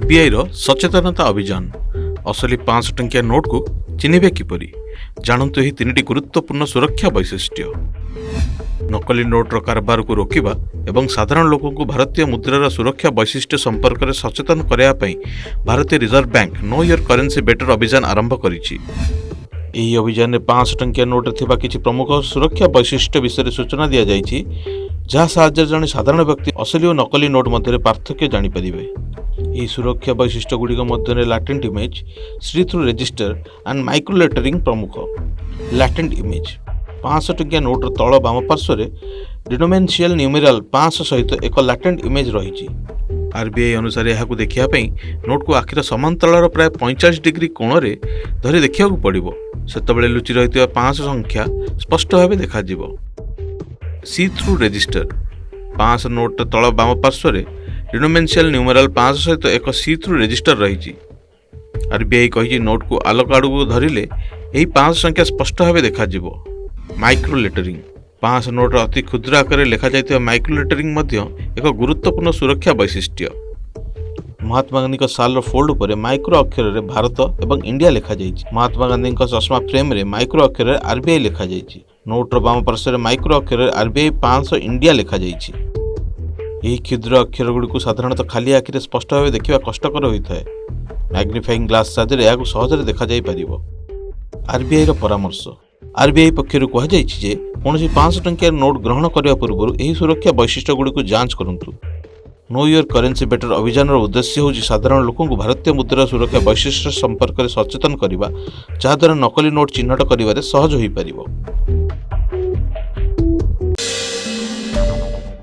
RBI रो सचेतनता अभियान असली 500 टंकिया नोट को चिन्हिबे किपरि जानतु एही तीनटी गुरुत्वपूर्ण सुरक्षा वैशिष्ट्य। नकली नोट रो कारबार को रोकिबा एवं साधारण लोकों को भारतीय मुद्रार सुरक्षा वैशिष्ट्य संपर्क में सचेतन करने पर भारतीय reserve bank know your currency better अभियान आरंभ करिछि। एही अभियान में 500 टंकिया नोट थिबा किछि प्रमुख सुरक्षा वैशिष्ट्य विषय सूचना दिया जाइछि, जहाँ साहाय्य जड़े साधारण व्यक्ति असली और नकली नोट मध्य पार्थक्य जानीपारे। यह सुरक्षा वैशिष्ट्य गुड़िक मध्य latent image, see through register and micro lettering प्रमुख। लैटेंट इमेज 500 टंकिया नोट तल बाम पार्श्व डिनोमिनेशियल न्यूमेराल 500 सहित एक लैटेंट इमेज रही। आरबीआई अनुसार यह देखा नोट को आखिर समांतराल प्राय 45 डिग्री कोण में धरी देखा पड़ो, से लुचि रही 500 संख्या स्पष्ट भाव देखा। सी थ्रू रजिस्टर 500 नोट तल बाम पार्श्व डिनोमिनेशियल न्यूमेराल 500 सहित एक सी थ्रू रजिस्टर रही। आरबीआई कही नोट को आलोक आड़ को धरिले यही 500 संख्या स्पष्ट भाव देखा। माइक्रो लेटरिंग 500 नोट अति क्षुद्र आकार लिखा जाइथिबा माइक्रो लेटरिंग एक गुरुत्वपूर्ण सुरक्षा वैशिष्ट्य। महात्मा गांधी साल फोल्ड पर माइक्रो अक्षर रे भारत एवं इंडिया लिखा जाइछि। महात्मा गांधी चश्मा फ्रेम रे माइक्रो अक्षर रे आरबीआई लिखा जाइछि। नोट रो बाम पार्श्व रे माइक्रो अक्षर रे आरबीआई 500 इंडिया लिखा जाइछि। यही क्षुद्र अक्षर गुड़ी साधारणतः खाली आखिरे स्पष्ट भाव देखा कष्टकर होता है। मैग्निफाइंग ग्लास साहाय्य यह सहजरे देखा जाई परिबो। आरबीआई रो परामर्श आरबीआई पक्षर कहुई कौन 500 टंकिया नोट ग्रहण करने पूर्व यह सुरक्षा वैशिष्ट्य गुड़ी जांच करूँ। नो योर करेन्सी बेटर अभियान उद्देश्य हूँ साधारण लोक भारतीय मुद्रा सुरक्षा वैशिष्ट्य संपर्क में सचेतन करने, जहाद्वारा नकली नोट चिन्हट कर सहज हो पार।